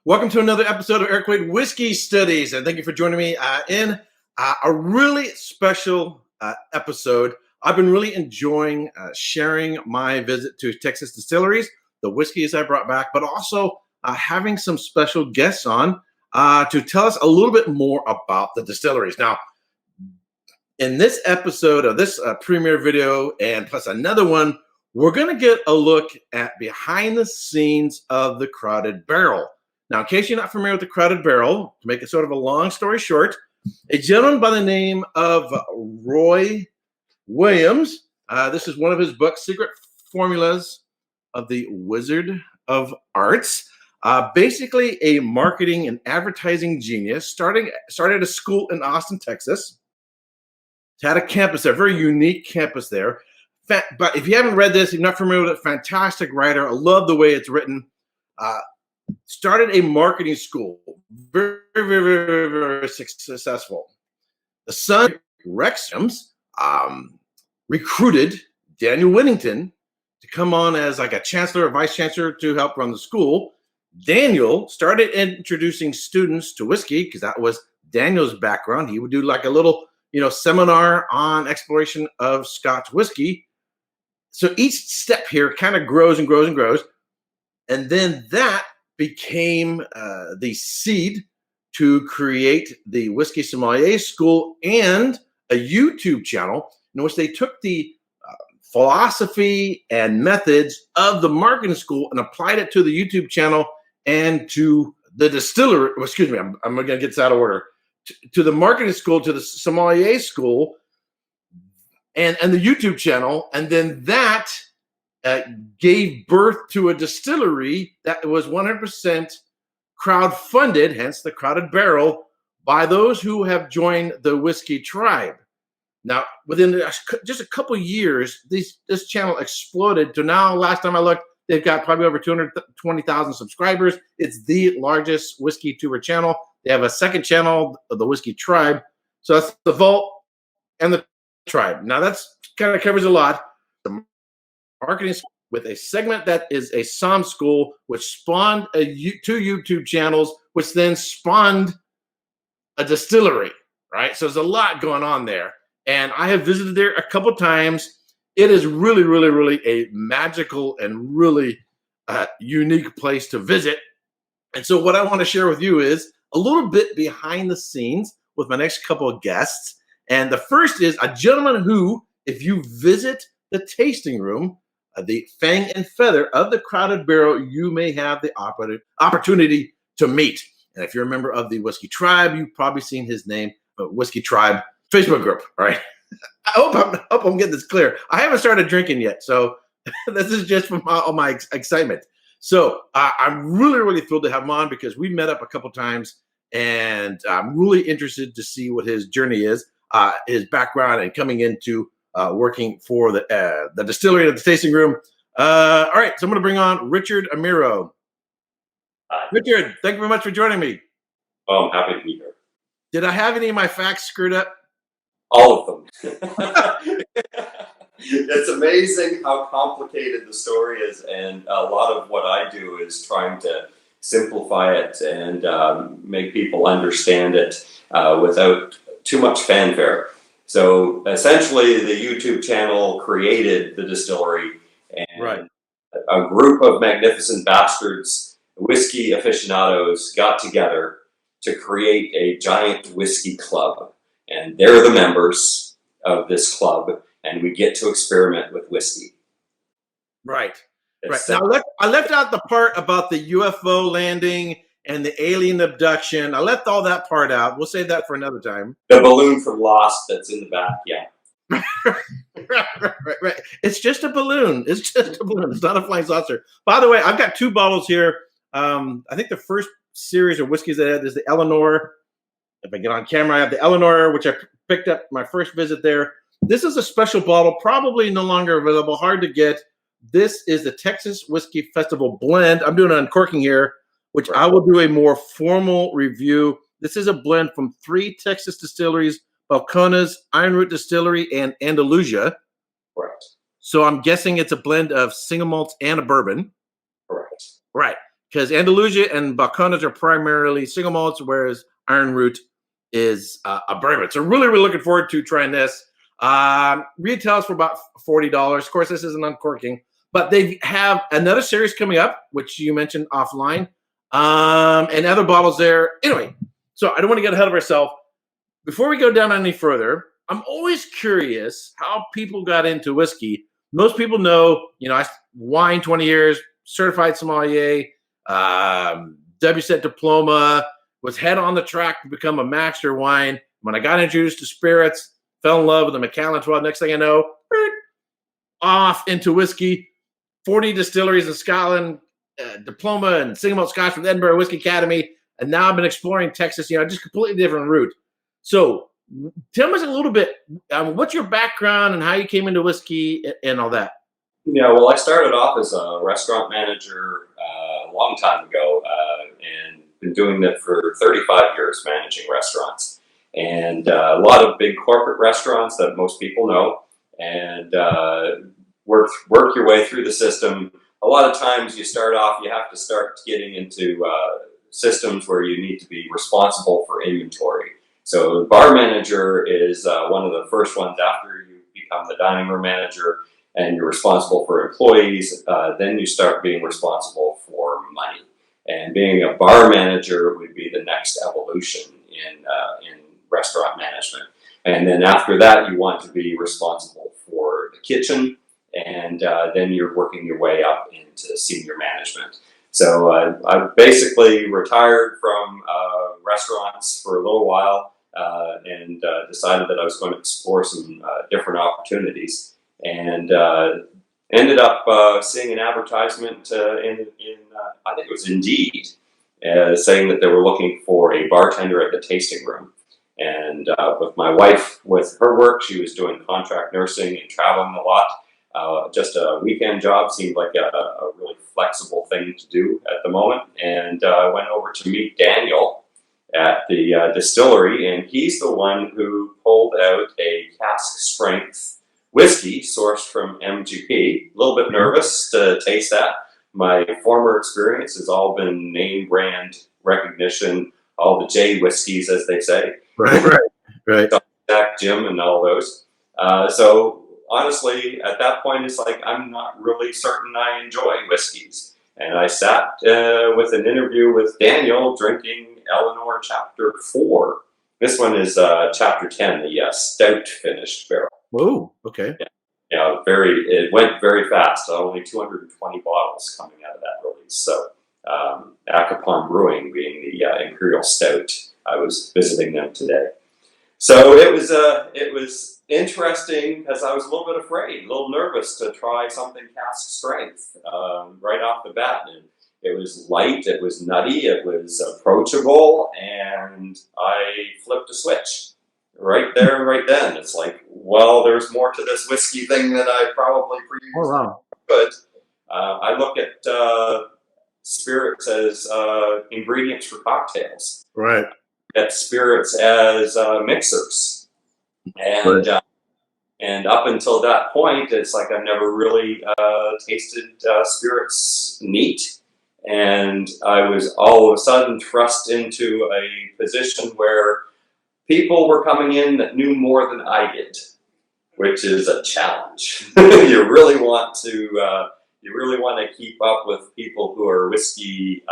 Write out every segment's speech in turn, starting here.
Welcome to another episode of Erik Wait Whiskey Studies, and thank you for joining me in a really special episode. I've been really enjoying sharing my visit to Texas distilleries, the whiskeys I brought back, but also having some special guests on to tell us a little bit more about the distilleries. Now, in this episode of this premiere video, and plus another one, we're going to get a look at behind the scenes of the Crowded Barrel. Now, in case you're not familiar with the Crowded Barrel, to make it sort of a long story short, a gentleman by the name of Roy Williams, this is one of his books, Secret Formulas of the Wizard of Arts, basically a marketing and advertising genius, started a school in Austin, Texas, had a campus there, very unique campus there. But if you haven't read this, if you're not familiar with it, fantastic writer. I love the way it's written. Started a marketing school, very successful. The son, Rex, recruited Daniel Whittington to come on as like a chancellor or vice chancellor to help run the school. Daniel started introducing students to whiskey because that was Daniel's background. He would do like a little, seminar on exploration of Scotch whiskey. So each step here kind of grows and grows and grows. And then that became the seed to create the Whiskey Sommelier School and a YouTube channel in which they took the philosophy and methods of the marketing school and applied it to the YouTube channel and to the distillery. Excuse me, I'm going to get this out of order. To the marketing school, to the sommelier school, and the YouTube channel, and then that gave birth to a distillery that was 100% crowd-funded, hence the Crowded Barrel, by those who have joined the Whiskey Tribe. Now, within just a couple years, this channel exploded to now, last time I looked, they've got probably over 220,000 subscribers. It's the largest whiskey tour channel. They have a second channel, the Whiskey Tribe. So that's the Vault and the Tribe. Now, that's kind of covers a lot. The marketing with a segment that is a Somm school, which spawned two YouTube channels, which then spawned a distillery, right? So there's a lot going on there. And I have visited there a couple times. It is really, really, really a magical and really unique place to visit. And so what I want to share with you is a little bit behind the scenes with my next couple of guests. And the first is a gentleman who, if you visit the tasting room, the Fang and Feather of the Crowded Barrel, you may have the opportunity to meet. And if you're a member of the Whiskey Tribe, you've probably seen his name, Whiskey Tribe Facebook group, right? I hope I'm getting this clear. I haven't started drinking yet, so this is just from all my excitement. So I'm really, really thrilled to have him on because we met up a couple times, and I'm really interested to see what his journey is, his background, and coming into working for the distillery at the tasting room. All right, so I'm going to bring on Richard Amiro. Hi. Richard, thank you very much for joining me. Oh, I'm happy to be here. Did I have any of my facts screwed up? All of them. It's amazing how complicated the story is, and a lot of what I do is trying to simplify it and make people understand it without too much fanfare. So essentially, the YouTube channel created the distillery, and Right. a group of magnificent bastards, whiskey aficionados, got together to create a giant whiskey club. And they're the members of this club, and we get to experiment with whiskey. Right. Now, I left out the part about the UFO landing and the alien abduction. I left all that part out. We'll save that for another time. The balloon from Lost that's in the back, yeah. Right. It's just a balloon. It's just a balloon. It's not a flying saucer. By the way, I've got two bottles here. I think the first series of whiskeys I had is the Eleanor. If I get on camera, I have the Eleanor, which I picked up my first visit there. This is a special bottle, probably no longer available, hard to get. This is the Texas Whiskey Festival blend. I'm doing an uncorking here, which I will do a more formal review. This is a blend from 3 Texas distilleries, Balcones, Iron Root Distillery, and Andalusia. Correct. So I'm guessing it's a blend of single malts and a bourbon. Correct. Right. because Andalusia and Balcones are primarily single malts, whereas Iron Root is a bourbon. So really, really looking forward to trying this. Retails for about $40. Of course, this isn't uncorking, but they have another series coming up, which you mentioned offline, and other bottles there. Anyway, so I don't want to get ahead of ourselves. Before we go down any further, I'm always curious how people got into whiskey. Most people know, I wine 20 years, certified sommelier, WSET diploma, was head on the track to become a master wine. When I got introduced to spirits, fell in love with the Macallan 12. Next thing I know, off into whiskey. 40 distilleries in Scotland, diploma and single malt Scotch from the Edinburgh Whiskey Academy. And now I've been exploring Texas, just completely different route. So tell us a little bit, what's your background and how you came into whiskey and all that? Yeah, well, I started off as a restaurant manager a long time ago and been doing that for 35 years, managing restaurants. And a lot of big corporate restaurants that most people know, and work your way through the system. A lot of times you start off, you have to start getting into systems where you need to be responsible for inventory. So the bar manager is one of the first ones after you become the dining room manager and you're responsible for employees. Then you start being responsible for money. And being a bar manager would be the next evolution in restaurant management. And then after that, you want to be responsible for the kitchen, and then you're working your way up into senior management. So I basically retired from restaurants for a little while and decided that I was going to explore some different opportunities, and ended up seeing an advertisement in I think it was Indeed, saying that they were looking for a bartender at the tasting room. And with my wife, with her work, she was doing contract nursing and traveling a lot. Just a weekend job seemed like a really flexible thing to do at the moment. And I went over to meet Daniel at the distillery, and he's the one who pulled out a cask strength whiskey sourced from MGP. A little bit nervous to taste that. My former experience has all been name brand recognition, all the J whiskeys, as they say. Right. Jack, Jim, and all those. So honestly, at that point, it's like I'm not really certain I enjoy whiskeys. And I sat with an interview with Daniel drinking Eleanor Chapter 4. This one is Chapter 10, the stout finished barrel. Oh, okay. Yeah, it went very fast. Only 220 bottles coming out of that release. So Acapon Brewing being the Imperial Stout. I was visiting them today. So it was interesting because I was a little bit afraid, a little nervous to try something cask strength right off the bat. And it was light, it was nutty, it was approachable, and I flipped a switch right there and right then. It's like, well, there's more to this whiskey thing than I probably previously could. I look at spirits as ingredients for cocktails. Right. At spirits as mixers, and and up until that point, it's like I've never really tasted spirits neat, and I was all of a sudden thrust into a position where people were coming in that knew more than I did, which is a challenge. You really want to keep up with people who are whiskey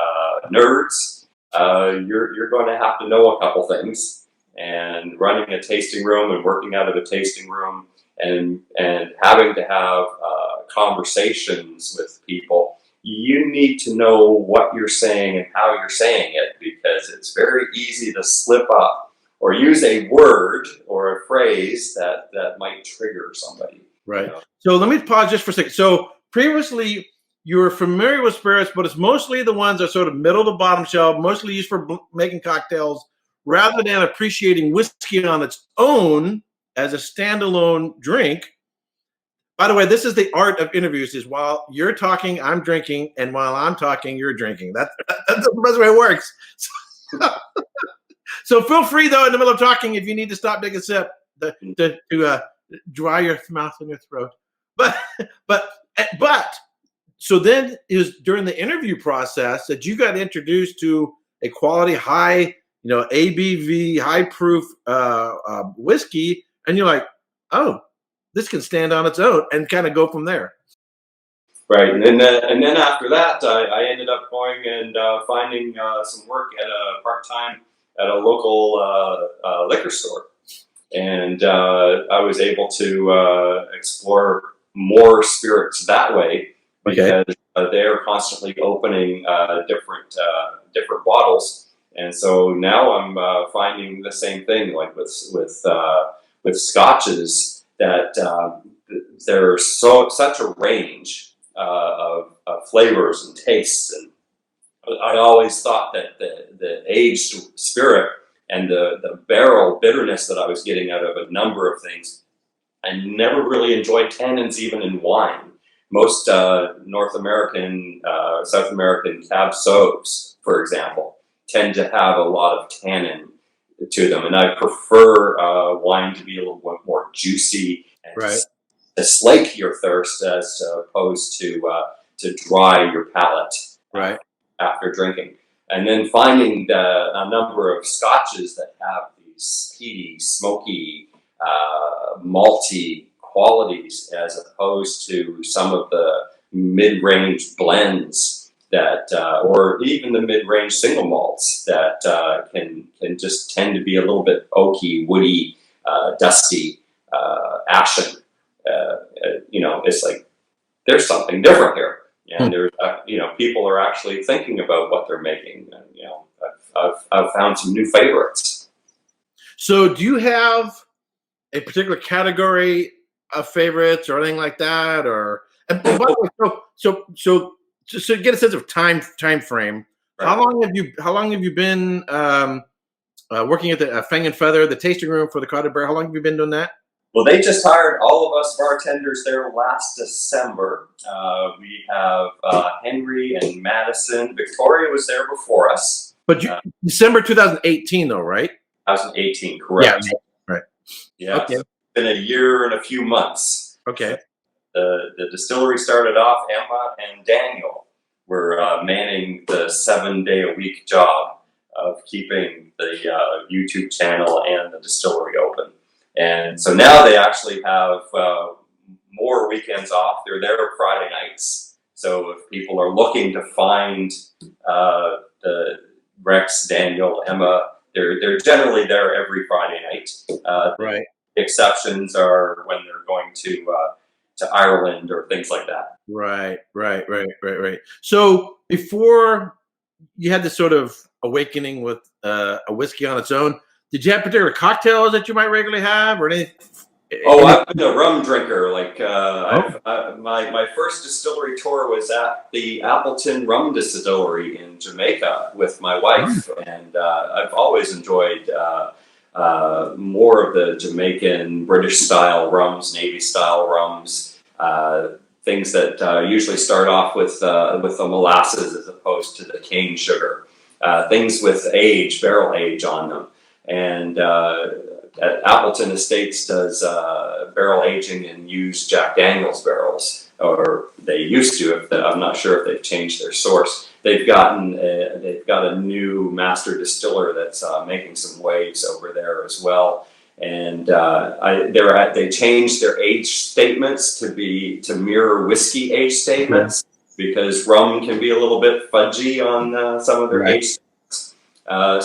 nerds. You're going to have to know a couple things, and running a tasting room and working out of a tasting room and having to have conversations with people, you need to know what you're saying and how you're saying it, because it's very easy to slip up or use a word or a phrase that might trigger somebody. Right. So let me pause just for a second. So previously, you were familiar with spirits, but it's mostly the ones that are sort of middle to bottom shelf, mostly used for making cocktails, rather than appreciating whiskey on its own as a standalone drink. By the way, this is the art of interviews: is while you're talking, I'm drinking, and while I'm talking, you're drinking. That's the best way it works. So feel free, though, in the middle of talking, if you need to stop, take a sip to dry your mouth and your throat. But so then it was during the interview process that you got introduced to a quality high, ABV, high proof whiskey, and you're like, oh, this can stand on its own, and kind of go from there. Right, and then after that, I ended up going and finding some work at a part-time at a local liquor store, and I was able to explore more spirits that way because they're constantly opening different bottles, and so now I'm finding the same thing, like with scotches, that there's such a range of flavors and tastes, and I always thought that the aged spirit and the barrel bitterness that I was getting out of a number of things, I never really enjoyed tannins even in wine. Most North American, South American Cab Sauves, for example, tend to have a lot of tannin to them, and I prefer wine to be a little bit more juicy and to slake your thirst as opposed to dry your palate after drinking. And then finding a number of scotches that have these peaty, smoky, malty qualities as opposed to some of the mid-range blends that, or even the mid-range single malts that can just tend to be a little bit oaky, woody, dusty, ashen. It's like there's something different here, and there's people are actually thinking about what they're making. And, I've found some new favorites. So, do you have a particular category of favorites or anything like that? Or and by the way, so just to get a sense of time frame, how long have you been working at the Fang and Feather, the tasting room for the Cottage Bear? How long have you been doing that? Well, they just hired all of us bartenders there last December. We have Henry and Madison. Victoria was there before us. But December 2018, though, right? 2018, correct. Yeah, right. Yeah, okay. It's been a year and a few months. Okay. The distillery started off, Emma and Daniel were manning the 7-day-a-week job of keeping the YouTube channel and the distillery open. And so now they actually have more weekends off. They're there Friday nights. So if people are looking to find the Rex, Daniel, Emma, they're generally there every Friday night. Right. The exceptions are when they're going to Ireland or things like that. Right. So before you had this sort of awakening with a whiskey on its own, did you have particular cocktails that you might regularly have, or anything? Oh, I've been a rum drinker. Like my first distillery tour was at the Appleton Rum Distillery in Jamaica with my wife, and I've always enjoyed more of the Jamaican British style rums, Navy style rums, things that usually start off with the molasses as opposed to the cane sugar, things with barrel age on them. And Appleton Estates does barrel aging and use Jack Daniel's barrels, or they used to. I'm not sure if they've changed their source. They've got a new master distiller that's making some waves over there as well. And they changed their age statements to mirror whiskey age statements, because rum can be a little bit fudgy on some of their age statements.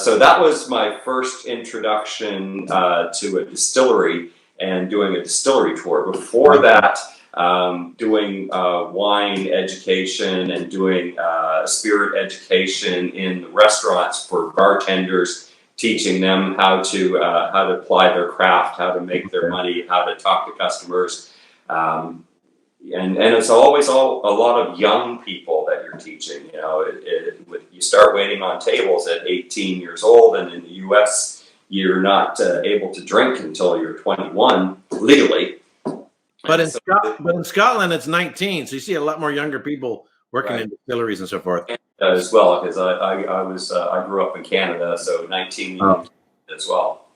So that was my first introduction to a distillery and doing a distillery tour. Before that, doing wine education and doing spirit education in the restaurants for bartenders, teaching them how to apply their craft, how to make their money, how to talk to customers. And it's always a lot of young people that you're teaching. You start waiting on tables at 18 years old, and in the U.S. you're not able to drink until you're 21 legally. But in Scotland it's 19, so you see a lot more younger people working in distilleries and so forth. As well, because I grew up in Canada, so 19 as well.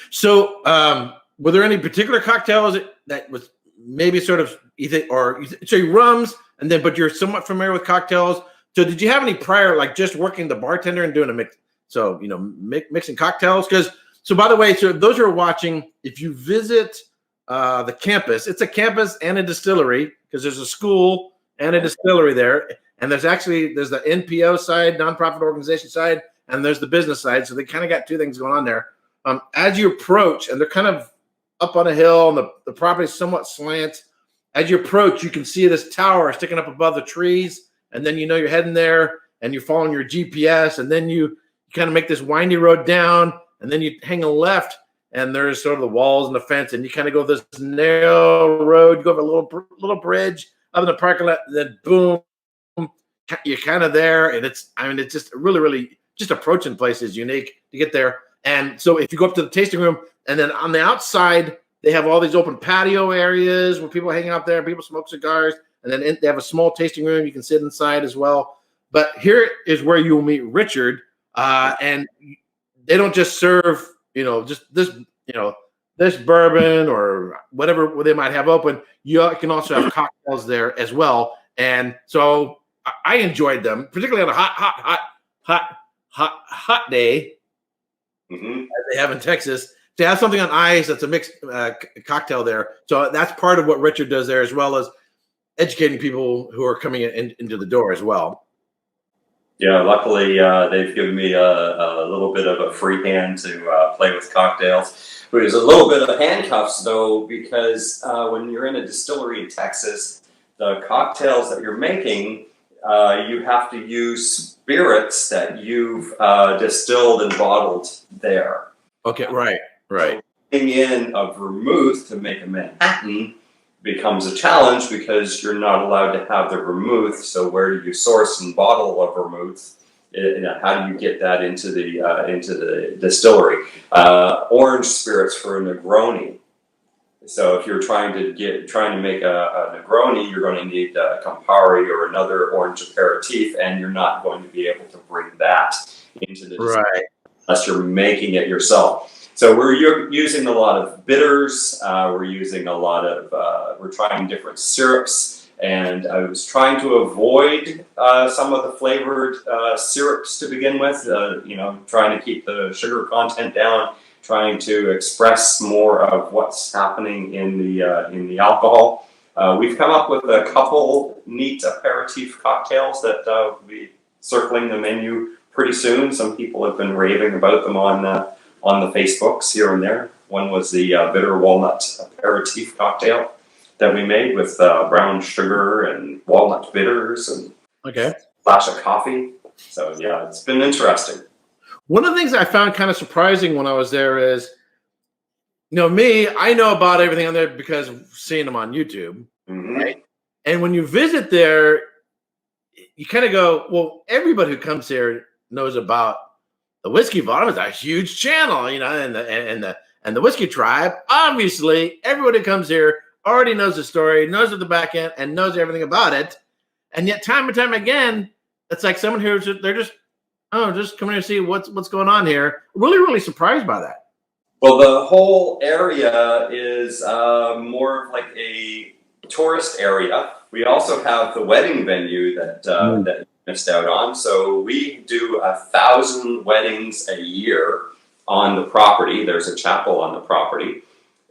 So, were there any particular cocktails that was maybe sort of so you rums, and then but you're somewhat familiar with cocktails. So did you have any prior, like just working the bartender and doing a mix? So mixing cocktails because. So by the way, so those who are watching, if you visit the campus, it's a campus and a distillery because there's a school and a distillery there, and there's the NPO side, nonprofit organization side, and there's the business side. So they kind of got two things going on there. As you approach, and they're kind of up on a hill, and the property is somewhat slant. As you approach, you can see this tower sticking up above the trees, and then you're heading there, and you're following your GPS, and then you kind of make this windy road down, and then you hang a left, and there's sort of the walls and the fence, and you kind of go this narrow road, you go over a little bridge up in the parking lot, then boom, you're kind of there, and it's just really, really, just approaching the place is unique to get there. And so if you go up to the tasting room, and then on the outside, they have all these open patio areas where people hang out there, people smoke cigars, and then they have a small tasting room. You can sit inside as well. But here is where you will meet Richard, and they don't just serve, just this bourbon or whatever they might have open. You can also have cocktails there as well. And so I enjoyed them, particularly on a hot day, as they have in Texas, to have something on ice that's a mixed cocktail there. So that's part of what Richard does there, as well as educating people who are coming into the door as well. Yeah, luckily they've given me a little bit of a free hand to play with cocktails. There's a little bit of handcuffs though, because when you're in a distillery in Texas, the cocktails that you're making, you have to use spirits that you've distilled and bottled there. Okay, right. So putting in a vermouth to make a Manhattan becomes a challenge because you're not allowed to have the vermouth. So where do you source and bottle a vermouth? How do you get that into the distillery? Orange spirits for a Negroni. So if you're trying to make a Negroni, you're going to need Campari or another orange aperitif, and you're not going to be able to bring that into the distillery unless you're making it yourself. So we're using a lot of bitters. We're trying different syrups, and I was trying to avoid some of the flavored syrups to begin with. Trying to keep the sugar content down, trying to express more of what's happening in the alcohol. We've come up with a couple neat aperitif cocktails that will be circling the menu pretty soon. Some people have been raving about them on the Facebooks here and there. One was the bitter walnut aperitif cocktail that we made with brown sugar and walnut bitters and a splash of coffee. So yeah, it's been interesting. One of the things I found kind of surprising when I was there is, I know about everything on there because of seeing them on YouTube, right? And when you visit there, you kind of go, well, everybody who comes here knows about the Whiskey Bottom. Is a huge channel, and the Whiskey Tribe. Obviously, everybody who comes here already knows the story, knows at the back end, and knows everything about it. And yet, time and time again, it's like someone who's they're just coming here to see what's going on here. Really, really surprised by that. Well, the whole area is more of like a tourist area. We also have the wedding venue that you missed out on. So we do 1,000 weddings a year on the property. There's a chapel on the property.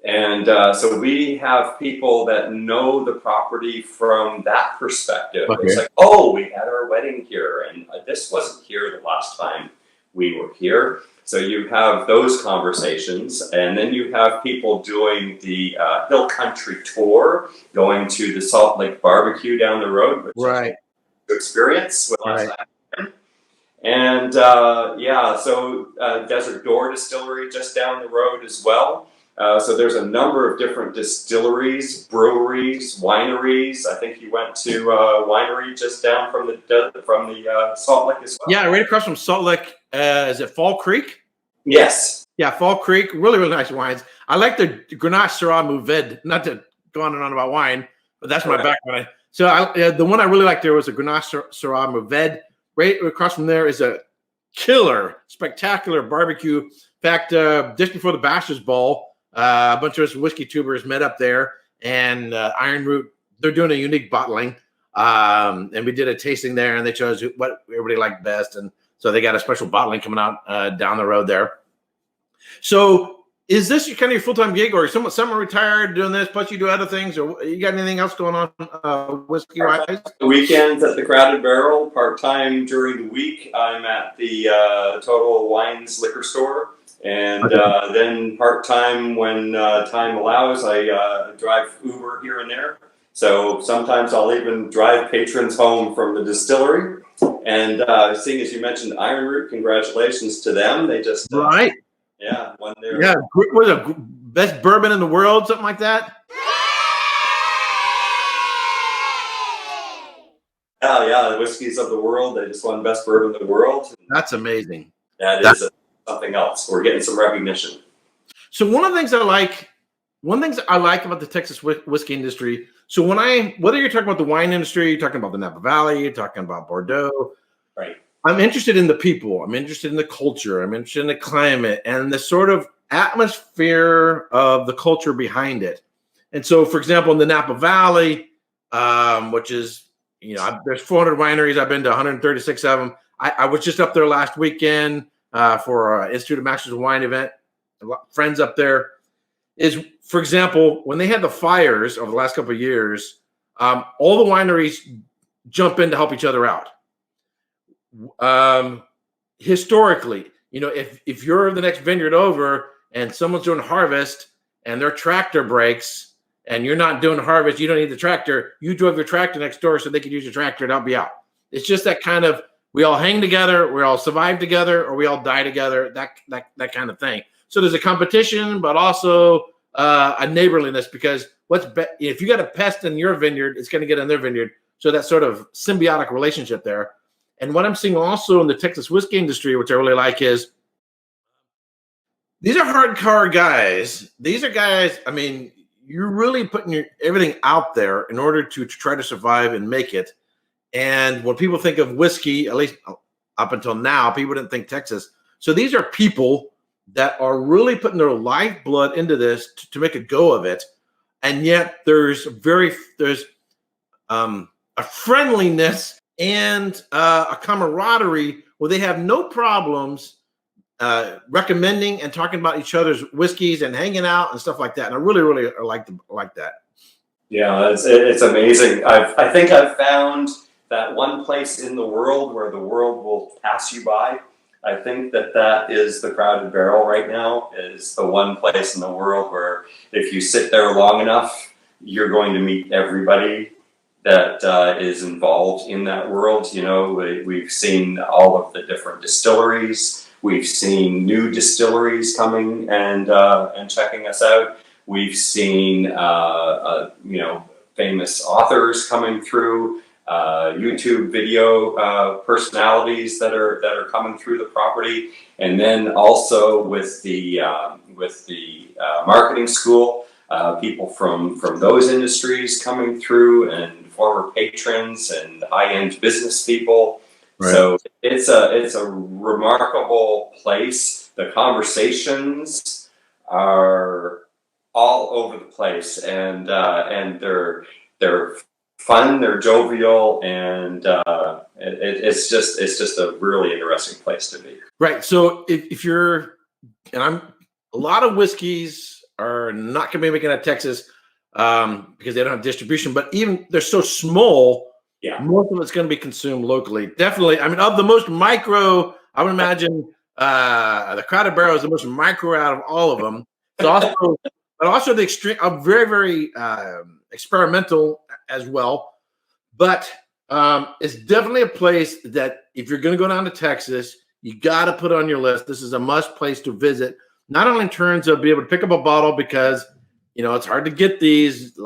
And so we have people that know the property from that perspective. Okay. It's like, we had our wedding here, and this wasn't here the last time we were here. So you have those conversations, and then you have people doing the Hill Country tour, going to the Salt Lake Barbecue down the road, which is experience with us. And so Desert Door Distillery just down the road as well. So there's a number of different distilleries, breweries, wineries. I think you went to a winery just down from the Salt Lake as well. Yeah, right across from Salt Lake. Is it Fall Creek? Yes. Yeah, Fall Creek. Really, really nice wines. I like the Grenache Syrah Mourvèdre. Not to go on and on about wine, but that's my background. So the one I really liked there was a Grenache Syrah Mourvèdre. Right across from there is a killer, spectacular barbecue. In fact, just before the Bachelor's Ball, a bunch of us whiskey tubers met up there, and Iron Root, they're doing a unique bottling. And we did a tasting there, and they chose what everybody liked best. And so they got a special bottling coming out down the road there. So is this kind of your full-time gig, or someone retired doing this, plus you do other things, or you got anything else going on whiskey-wise? Weekends at the Crowded Barrel, part-time during the week. I'm at the Total Wines liquor store. And then part-time when time allows, I drive Uber here and there. So sometimes I'll even drive patrons home from the distillery. And seeing as you mentioned Iron Root, congratulations to them. They just right. Yeah, when they're was the best bourbon in the world, something like that. Yeah, the whiskeys of the world. They just won best bourbon in the world. That's amazing. That is something else. We're getting some recognition. So one of the things I like about the Texas whiskey industry. So whether you're talking about the wine industry, you're talking about the Napa Valley, you're talking about Bordeaux, right? I'm interested in the people. I'm interested in the culture. I'm interested in the climate and the sort of atmosphere of the culture behind it. And so, for example, in the Napa Valley, which is, there's 400 wineries. I've been to 136 of them. I was just up there last weekend for Institute of Masters of Wine event. Friends up there. Is, for example, when they had the fires over the last couple of years, all the wineries jump in to help each other out. Historically, if you're the next vineyard over and someone's doing harvest and their tractor breaks and you're not doing harvest, you don't need the tractor. You drove your tractor next door so they could use your tractor to help you out. It's just that kind of, we all hang together, we all survive together, or we all die together, that kind of thing. So there's a competition, but also a neighborliness, because if you got a pest in your vineyard, it's going to get in their vineyard. So that sort of symbiotic relationship there. And what I'm seeing also in the Texas whiskey industry, which I really like, is these are hardcore guys. These are guys, you're really putting everything out there in order to try to survive and make it. And when people think of whiskey, at least up until now, people didn't think Texas. So these are people that are really putting their lifeblood into this to make a go of it. And yet there's a friendliness and a camaraderie where they have no problems recommending and talking about each other's whiskeys and hanging out and stuff like that. And I really, really like that. Yeah, it's amazing. I think I've found that one place in the world where the world will pass you by. I think that is the Crowded Barrel right now, is the one place in the world where if you sit there long enough, you're going to meet everybody that is involved in that world. We've seen all of the different distilleries. We've seen new distilleries coming and checking us out. We've seen famous authors coming through, YouTube video personalities that are coming through the property, and then also with the marketing school, people from those industries coming through, and former patrons and high-end business people. Right. So it's a remarkable place. The conversations are all over the place, and they're fun, they're jovial, and it's just a really interesting place to be. Right. So if you're, a lot of whiskeys are not going to be making it out of Texas because they don't have distribution, but even they're so small, most of it's going to be consumed locally. Definitely. Of the most micro, I would imagine the Crowded Barrel is the most micro out of all of them. But also the extreme, very, very experimental as well. But it's definitely a place that if you're going to go down to Texas, you got to put on your list. This is a must place to visit, not only in terms of being able to pick up a bottle, because it's hard to get these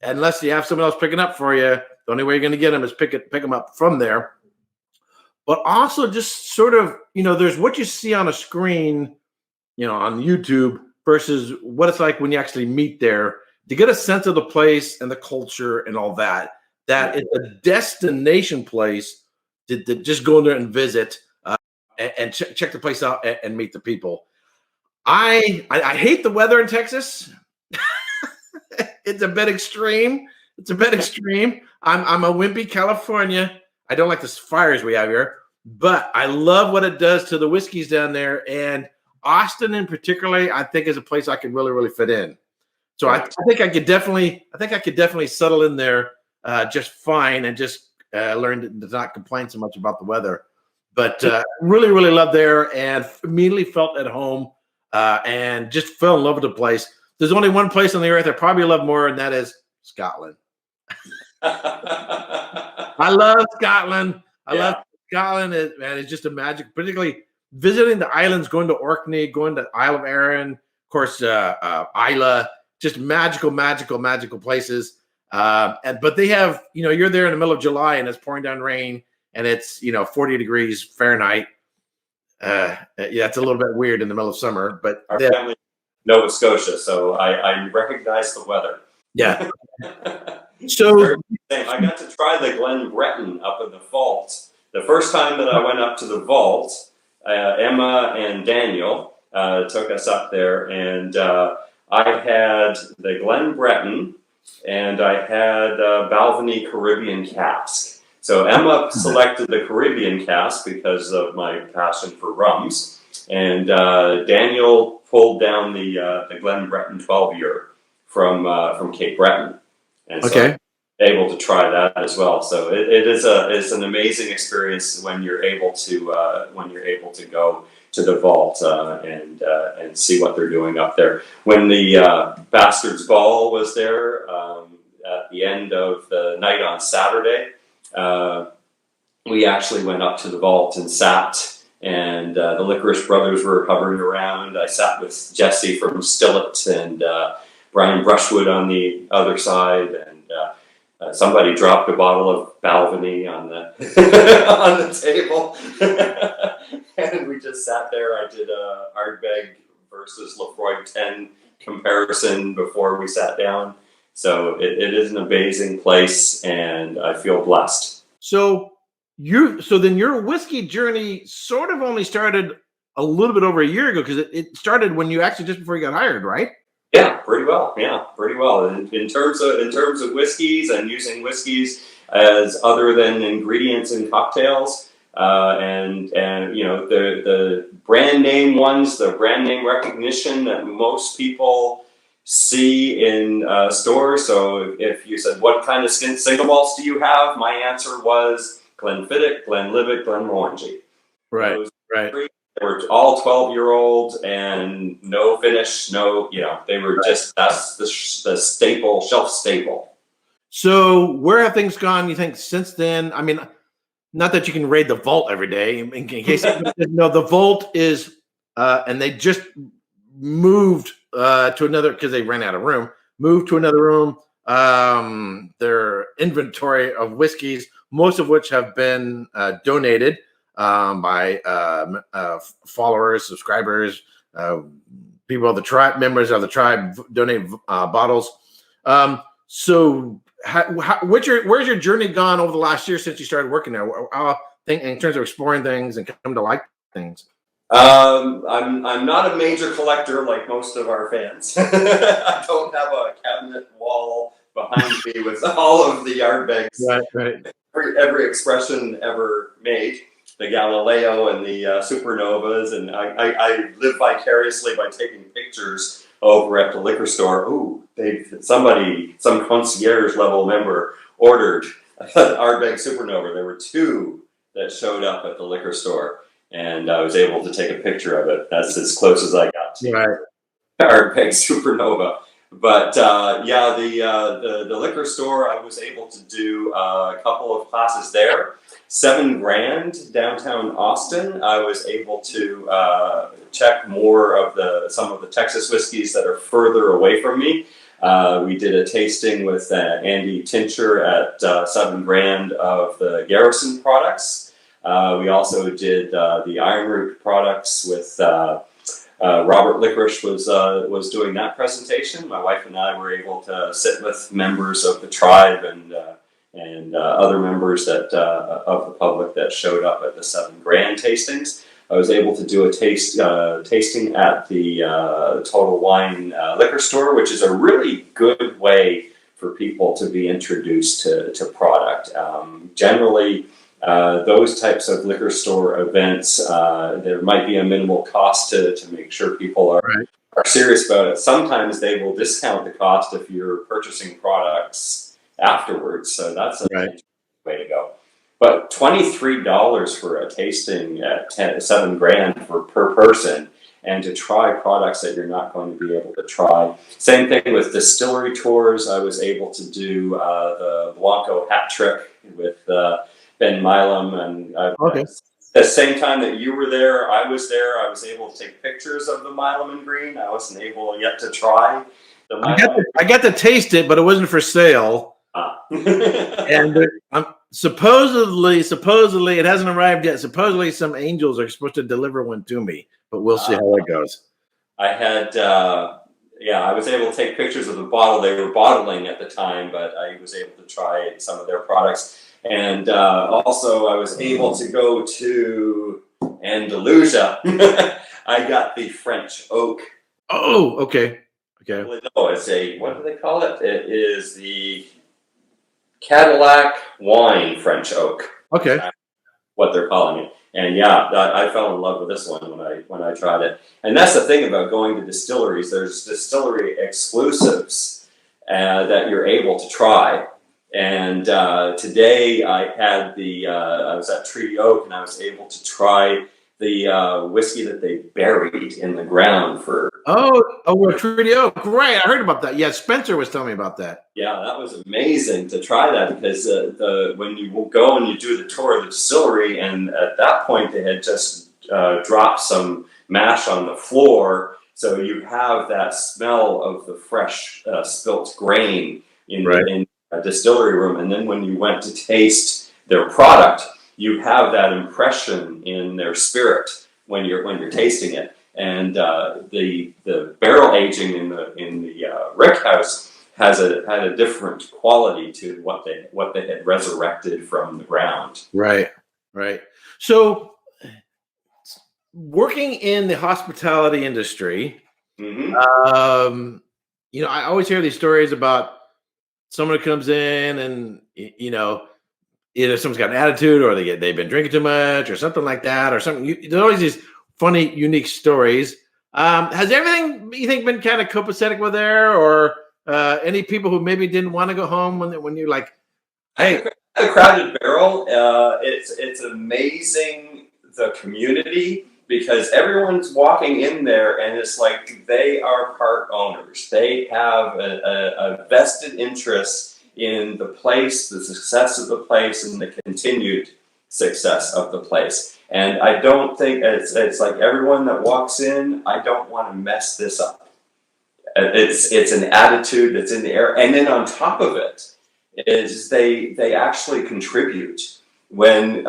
unless you have someone else picking up for you. The only way you're going to get them is pick them up from there. But also just sort of, there's what you see on a screen, on YouTube versus what it's like when you actually meet there, to get a sense of the place and the culture and all that. That it's a destination place to just go in there and visit and check the place out and meet the people. I hate the weather in Texas. it's a bit extreme. It's a bit extreme. I'm a wimpy California. I don't like the fires we have here, but I love what it does to the whiskeys down there. And Austin, in particular, I think is a place I could really, really fit in. So I think I could definitely settle in there just fine and just learn to not complain so much about the weather. But really, really loved there and immediately felt at home and just fell in love with the place. There's only one place on the earth I probably love more, and that is Scotland. I love Scotland. I love Scotland. It's just a magic, particularly visiting the islands, going to Orkney, going to Isle of Arran, of course, Isla, just magical, magical, magical places. But they have, you're there in the middle of July and it's pouring down rain and it's, 40 degrees Fahrenheit. It's a little bit weird in the middle of summer, but our family, Nova Scotia, so I recognize the weather. Yeah. So I got to try the Glen Breton up in the vault. The first time that I went up to the vault, Emma and Daniel took us up there, and I had the Glen Breton and I had Balvenie Caribbean cask. So Emma selected the Caribbean cask because of my passion for rums, and Daniel pulled down the Glen Breton 12-year from Cape Breton, and so I was able to try that as well. So it's an amazing experience when you're able to go to the vault and see what they're doing up there. When the Bastards Ball was there at the end of the night on Saturday, we actually went up to the vault and sat, and the Licorice Brothers were hovering around. I sat with Jesse from Stillet and Brian Brushwood on the other side, and somebody dropped a bottle of Balvenie on the on the table, and we just sat there. I did a Ardbeg versus Lafroy 10 comparison before we sat down. So it is an amazing place, and I feel blessed. So then your whiskey journey sort of only started a little bit over a year ago, because it started when you actually just before you got hired, right? Yeah, pretty well. In terms of whiskeys and using whiskeys as other than ingredients in cocktails, and the brand name ones, the brand name recognition that most people see in stores. So if you said, what kind of single malts do you have? My answer was Glenfiddich, Glenlivet, Glenmorangie. Right. They were all 12-year-olds and no finish, they were just, that's the staple, shelf staple. So where have things gone, you think, since then? I mean, not that you can raid the vault every day. In case no, the vault is, and they just moved to another, because they ran out of room, moved to another room. Their inventory of whiskeys, most of which have been donated by followers, subscribers, people of the tribe, members of the tribe donate bottles. So where's your journey gone over the last year since you started working there? In terms of exploring things and come to like things. I'm not a major collector like most of our fans. I don't have a cabinet wall behind me with all of the Ardbegs. Right. Every expression ever made. The Galileo and the Supernovas, and I live vicariously by taking pictures over at the liquor store. Ooh, some concierge level member ordered an Ardbeg Supernova. There were 2 that showed up at the liquor store, and I was able to take a picture of it. That's as close as I got to Ardbeg Supernova. But the liquor store, I was able to do a couple of classes there. 7 Grand downtown Austin, I was able to check more of some of the Texas whiskeys that are further away from me. We did a tasting with Andy Tincher at 7 Grand of the Garrison products. We also did the Iron Root products with Robert Licorice was doing that presentation. My wife and I were able to sit with members of the tribe and other members of the public that showed up at the 7 Grand tastings. I was able to do a tasting at the Total Wine liquor store, which is a really good way for people to be introduced to product. Generally, those types of liquor store events, there might be a minimal cost to make sure people are serious about it. Sometimes they will discount the cost if you're purchasing products afterwards. So that's a way to go. But $23 for a tasting at $7,000 per person, and to try products that you're not going to be able to try. Same thing with distillery tours. I was able to do the Blanco hat trick with Ben Milam, and the same time that you were there, I was there. I was able to take pictures of the Milam and Green. I wasn't able yet to try the Milam. I got to taste it, but it wasn't for sale. And supposedly it hasn't arrived yet. Supposedly some angels are supposed to deliver one to me, but we'll see how it goes. I had, I was able to take pictures of the bottle. They were bottling at the time, but I was able to try some of their products. And also I was able to go to Andalusia. I got the French oak. Oh, okay. No, it's what do they call it? It is the Cadillac wine French oak. Okay. That's what they're calling it. And yeah, I fell in love with this one when I tried it. And that's the thing about going to distilleries. There's distillery exclusives that you're able to try. And today I had I was at Treaty Oak, and I was able to try the whiskey that they buried in the ground for. Well, Treaty Oak. Right, I heard about that. Yeah, Spencer was telling me about that. Yeah, that was amazing to try that, because when you go and you do the tour of the distillery, and at that point they had just dropped some mash on the floor, so you have that smell of the fresh spilt grain in a distillery room, and then when you went to taste their product, you have that impression in their spirit when you're tasting it. And the barrel aging in the rick house had a different quality to what they had resurrected from the ground. Right. So, working in the hospitality industry, I always hear these stories about someone who comes in and either someone's got an attitude, or they've been drinking too much, or something like that, or something. There's always these funny, unique stories. Has everything, you think, been kind of copacetic with there, or any people who maybe didn't want to go home when you're like, hey, a crowded barrel? It's amazing, the community, because everyone's walking in there and it's like they are part owners. They have a vested interest in the place, the success of the place, and the continued success of the place. And I don't think it's like everyone that walks in, I don't want to mess this up. It's an attitude that's in the air. And then on top of it is they actually contribute. When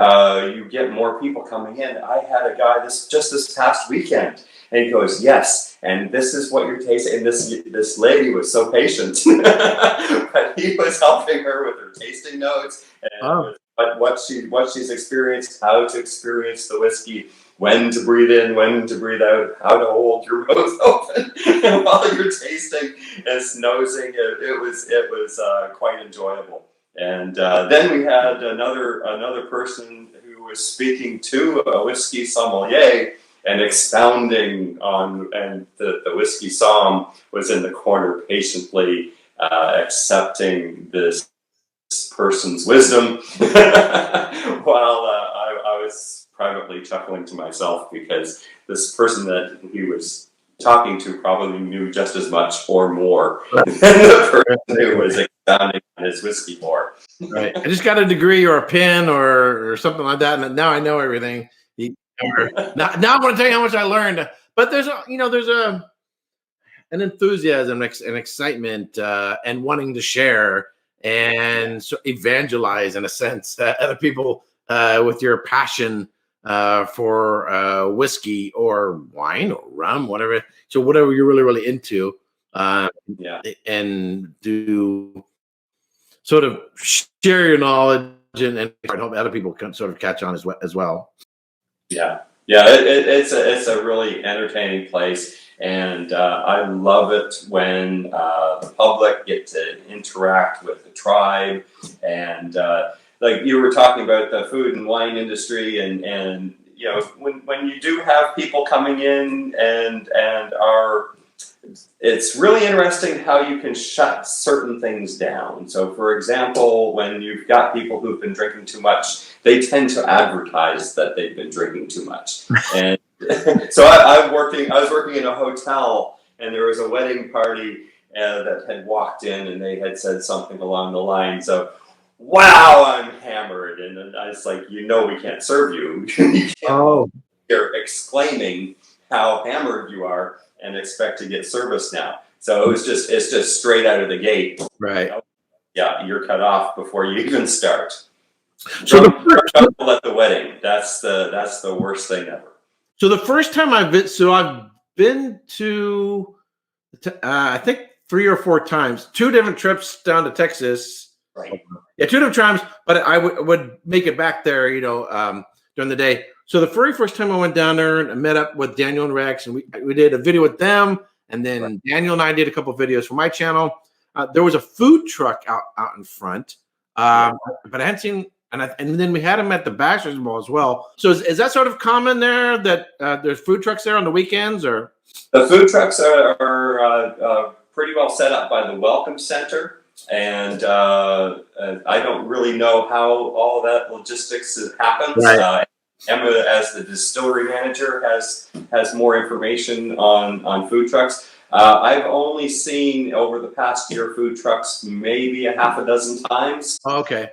you get more people coming in, I had a guy this past weekend, and he goes, yes, and this is what you're tasting. And this lady was so patient, but he was helping her with her tasting notes and what she's experienced, how to experience the whiskey, when to breathe in, when to breathe out, how to hold your mouth open while you're tasting and nosing. It was quite enjoyable. And then we had another person who was speaking to a whiskey sommelier and expounding on, and the whiskey somm was in the corner patiently accepting this person's wisdom while I was privately chuckling to myself, because this person that he was talking to probably knew just as much or more than the person who was expounding on his whiskey more. Right. I just got a degree or a pin or something like that, and now I know everything. Now I'm going to tell you how much I learned. But there's an enthusiasm, an excitement, and wanting to share and so evangelize, in a sense, other people with your passion for whiskey or wine or rum, whatever. So whatever you're really into, and do sort of share your knowledge and help other people sort of catch on as well. Yeah. Yeah, it's a really entertaining place, and I love it when the public get to interact with the tribe, and like you were talking about the food and wine industry, and you know when you do have people coming in and are it's really interesting how you can shut certain things down. So, for example, when you've got people who've been drinking too much, they tend to advertise that they've been drinking too much. And so I was working in a hotel, and there was a wedding party that had walked in, and they had said something along the lines of, "Wow, I'm hammered," and then I was like, "You know, we can't serve you. You can't you're exclaiming how hammered you are and expect to get service now." So it's just straight out of the gate. Right. You know? Yeah, you're cut off before you even start. So Drunk people at the wedding, that's the worst thing ever. so the first time I've been to I think 3 or 4 times, 2 different trips down to Texas. Right. Yeah, 2 different times, but I would make it back there, during the day. So the very first time I went down there and I met up with Daniel and Rex, and we did a video with them, and then Daniel and I did a couple of videos for my channel. There was a food truck out in front, but I hadn't seen, and then we had them at the Bachelor's Ball as well. So is that sort of common there that there's food trucks there on the weekends, or? The food trucks are pretty well set up by the Welcome Center, and I don't really know how all that logistics happens. Right. Emma, as the distillery manager, has more information on food trucks. I've only seen over the past year food trucks maybe a half a dozen times. Okay.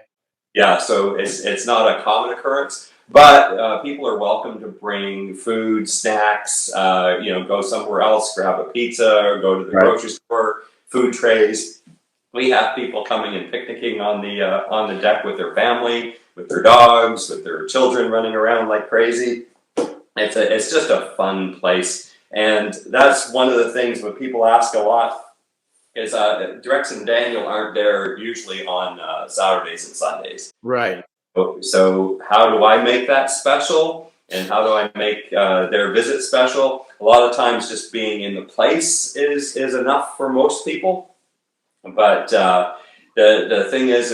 Yeah, so it's not a common occurrence, but people are welcome to bring food, snacks. Go somewhere else, grab a pizza, or go to the grocery store. Food trays. We have people coming and picnicking on the deck with their family, with their dogs, with their children running around like crazy. It's just a fun place, and that's one of the things when people ask a lot is Drex and Daniel aren't there usually on Saturdays and Sundays. Right. So how do I make that special, and how do I make their visit special? A lot of times, just being in the place is enough for most people. But the thing is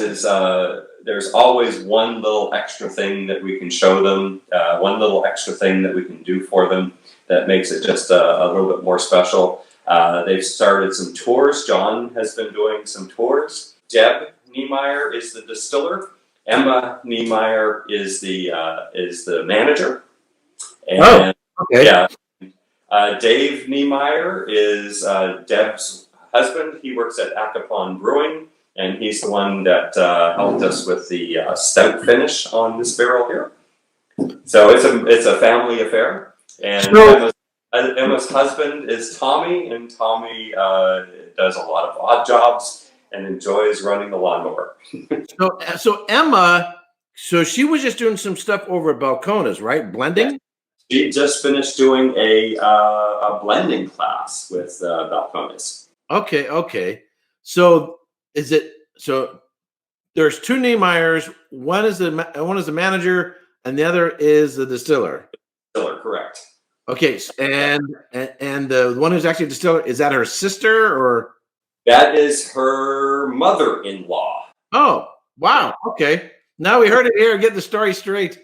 there's always one little extra thing that we can show them, one little extra thing that we can do for them that makes it just a little bit more special. They've started some tours. John has been doing some tours. Deb Niemeyer is the distiller. Emma Niemeyer is the manager. And okay. Yeah, Dave Niemeyer is Deb's husband. He works at Acapon Brewing, and he's the one that helped us with the stout finish on this barrel here. So it's a family affair. And Emma's husband is Tommy, and Tommy does a lot of odd jobs and enjoys running the lawnmower. So Emma, she was just doing some stuff over at Balcones, right? Blending? She just finished doing a blending class with Balcones. Okay. So there's 2 Niemeyers. One is the manager, and the other is the distiller. Distiller, correct. Okay, and the one who's actually a distiller, is that her sister or? That is her mother-in-law. Oh, wow. Okay. Now we heard it here. Get the story straight.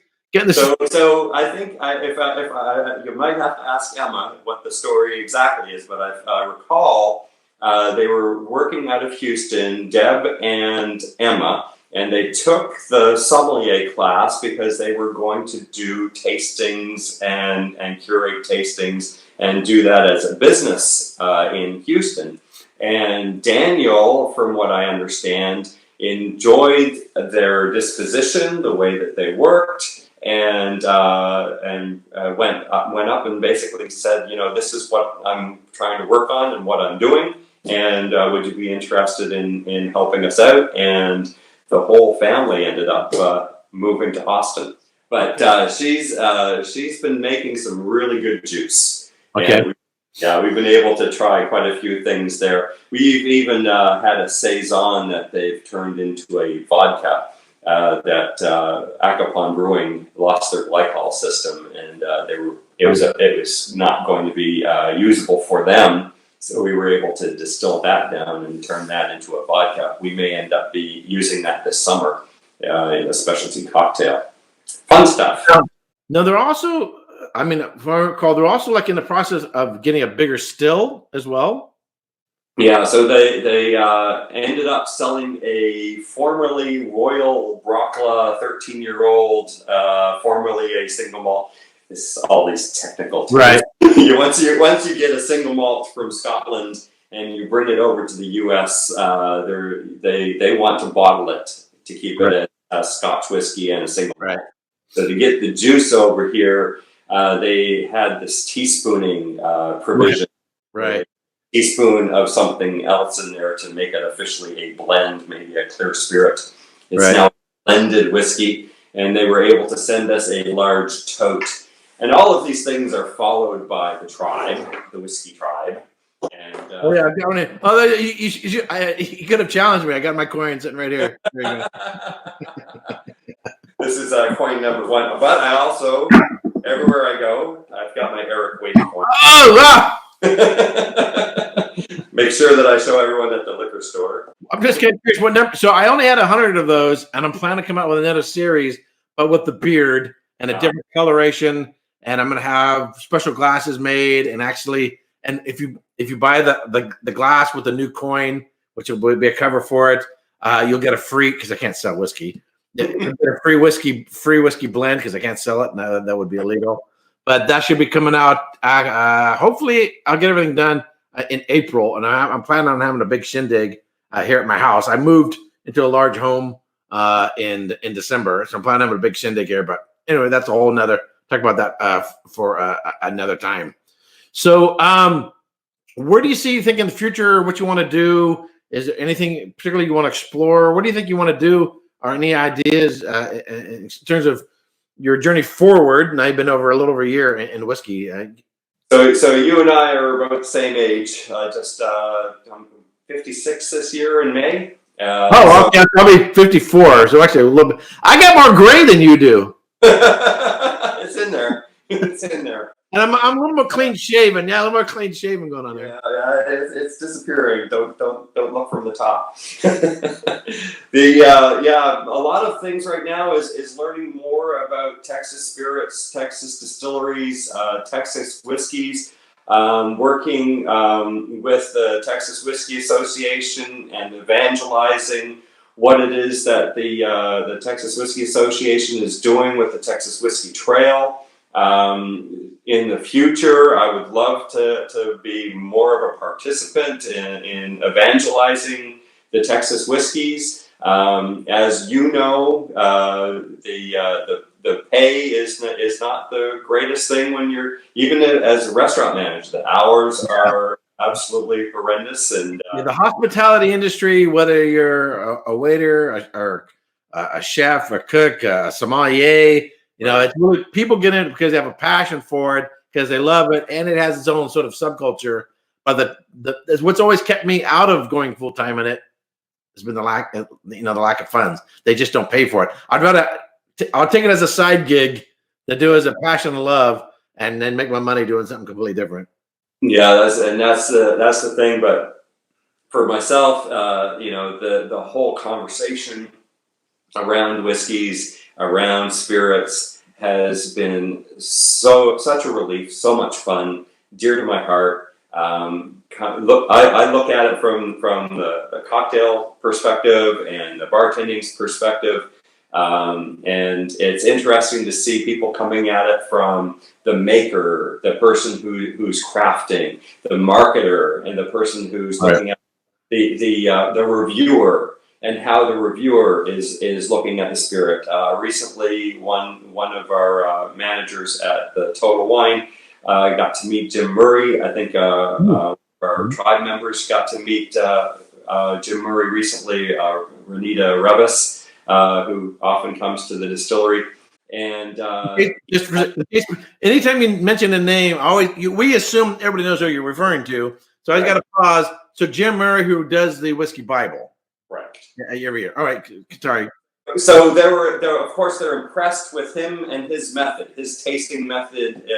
So I think if you might have to ask Emma what the story exactly is, but I recall they were working out of Houston, Deb and Emma, and they took the sommelier class because they were going to do tastings and curate tastings and do that as a business in Houston. And Daniel, from what I understand, enjoyed their disposition, the way that they worked, and went up and basically said, this is what I'm trying to work on and what I'm doing, and would you be interested in helping us out? And the whole family ended up moving to Austin. But she's been making some really good juice. Okay. And we've been able to try quite a few things there. We've even had a saison that they've turned into a vodka. that Acapon Brewing lost their glycol system, and it was not going to be usable for them. So we were able to distill that down and turn that into a vodka. We may end up using that this summer in a specialty cocktail. Fun stuff. No, they're also, I mean, if I recall, they're also like in the process of getting a bigger still as well. Yeah, so they ended up selling a formerly Royal Brockla 13-year-old, formerly a single malt. It's all these technical terms. Right. once you get a single malt from Scotland and you bring it over to the U.S., they want to bottle it to keep it a Scotch whiskey and a single malt. So to get the juice over here, they had this teaspooning provision. Right. Teaspoon of something else in there to make it officially a blend, maybe a clear spirit. It's now blended whiskey, and they were able to send us a large tote. And all of these things are followed by the tribe, the whiskey tribe. And, I've got it. Oh, you could have challenged me. I got my coin sitting right here. There you go. This is coin number 1. But I also, everywhere I go, I've got my Erik Wait coin. Oh, wow! Make sure that I show everyone at the liquor store. I'm just curious what number. So I only had 100 of those, and I'm planning to come out with another series, but with the beard and a different coloration. And I'm going to have special glasses made, and actually, and if you buy the glass with the new coin, which will be a cover for it, you'll get a free, because I can't sell whiskey. You'll get a free whiskey blend, because I can't sell it. No, that would be illegal. But that should be coming out. Hopefully, I'll get everything done in April, and I'm planning on having a big shindig here at my house. I moved into a large home in December, so I'm planning on having a big shindig here. But anyway, that's a whole nother. Talk about that for another time. So, where do you think in the future what you want to do? Is there anything particularly you want to explore? What do you think you want to do? Or any ideas in terms of your journey forward? Now you've been over a little over a year in whiskey. So you and I are about the same age. I'm 56 this year in May. Okay, I'll be 54. So actually, a little bit. I got more gray than you do. It's in there. It's in there. And I'm a little more clean shaven. Yeah, a little more clean shaven going on there. Yeah, it's disappearing. Don't look from the top. A lot of things right now is learning more about Texas spirits, Texas distilleries, Texas whiskeys. Working with the Texas Whiskey Association and evangelizing what it is that the Texas Whiskey Association is doing with the Texas Whiskey Trail. In the future, I would love to be more of a participant in evangelizing the Texas whiskeys. As you know, the pay is not the greatest thing when you're, even as a restaurant manager. The hours are absolutely horrendous, and the hospitality industry, whether you're a waiter or a chef, a cook, a sommelier, it's really, people get in it because they have a passion for it, because they love it, and it has its own sort of subculture. But what's always kept me out of going full time in it has been the lack of funds. They just don't pay for it. I'll take it as a side gig to do as a passion and love, and then make my money doing something completely different. Yeah, that's the thing. But for myself, the whole conversation around whiskeys, around spirits, has been such a relief, so much fun, dear to my heart. I look at it from the cocktail perspective and the bartending perspective. And it's interesting to see people coming at it from the maker, the person who's crafting, the marketer, and the person who's looking at the reviewer, and how the reviewer is looking at the spirit. Recently, one of our managers at the Total Wine got to meet Jim Murray. I think our tribe members got to meet Jim Murray recently. Renita Revis, who often comes to the distillery. And anytime you mention a name, we assume everybody knows who you're referring to. So I got to pause. So Jim Murray, who does the Whiskey Bible. Correct. Every year. All right. Sorry. So of course, they're impressed with him and his method, his tasting method,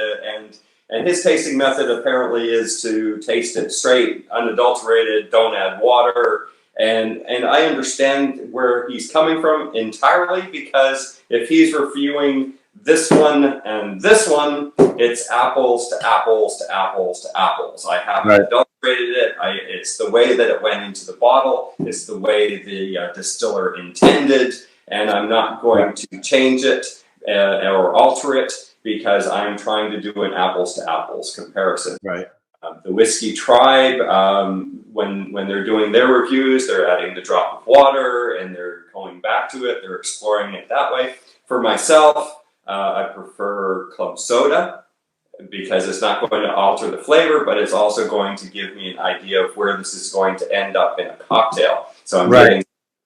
and his tasting method apparently is to taste it straight, unadulterated, don't add water. And I understand where he's coming from entirely, because if he's reviewing this one and this one, it's apples to apples to apples to apples. I haven't adulterated it. It's the way that it went into the bottle. It's the way the distiller intended. And I'm not going to change it or alter it, because I'm trying to do an apples to apples comparison. Right. The Whiskey Tribe, when they're doing their reviews, they're adding the drop of water and they're going back to it. They're exploring it that way. For myself, I prefer club soda, because it's not going to alter the flavor, but it's also going to give me an idea of where this is going to end up in a cocktail. So I'm getting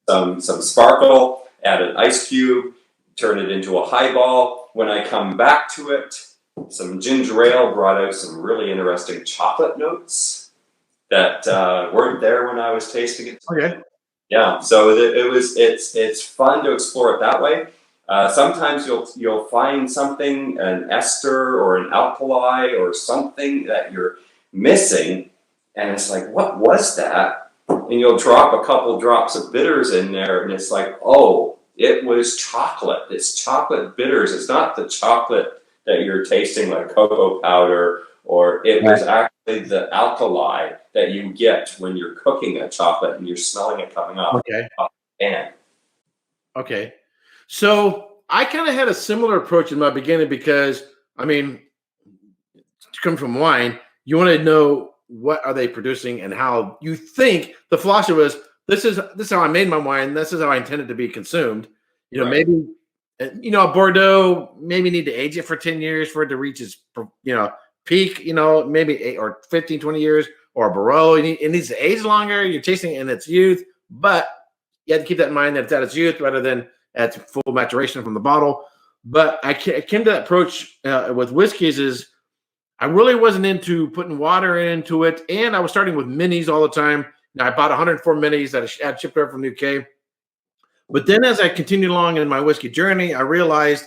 some sparkle, add an ice cube, turn it into a highball. When I come back to it, some ginger ale brought out some really interesting chocolate notes that weren't there when I was tasting it. Okay. Yeah, so it's fun to explore it that way. Sometimes you'll find something, an ester or an alkali or something that you're missing, and it's like, what was that? And you'll drop a couple drops of bitters in there, and it's like, oh, it was chocolate. It's chocolate bitters. It's not the chocolate that you're tasting like cocoa powder, or it was actually the alkali that you get when you're cooking a chocolate and you're smelling it coming off. Okay. And Okay. So I kind of had a similar approach in my beginning, because, I mean, to come from wine, you want to know what are they producing and how you think the philosophy was, this is how I made my wine. This is how I intended to be consumed. You know, maybe, you know, a Bordeaux, maybe need to age it for 10 years for it to reach its, you know, peak, you know, maybe 8 or 15, 20 years, or a Barolo, it needs to age longer. You're tasting it in its youth, but you have to keep that in mind that it's at its youth rather than at full maturation from the bottle. But I came to that approach with whiskeys is I really wasn't into putting water into it. And I was starting with minis all the time. Now, I bought 104 minis that I had shipped over from the UK. But then as I continued along in my whiskey journey, I realized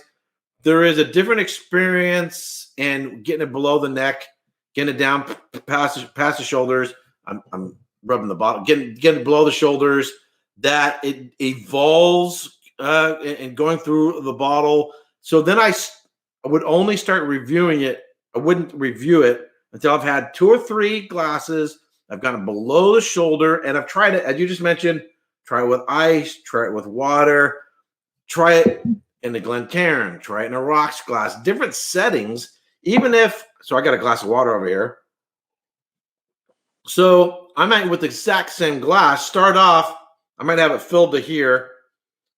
there is a different experience and getting it below the neck, getting it down past the shoulders. I'm rubbing the bottle, getting it below the shoulders, that it evolves and going through the bottle. So then I would only start reviewing it. I wouldn't review it until I've had 2 or 3 glasses. I've gone below the shoulder, and I've tried it, as you just mentioned. Try it with ice, try it with water, try it in the Glencairn, try it in a rocks glass, different settings. Even if, so I got a glass of water over here. So I might, with the exact same glass, start off, I might have it filled to here.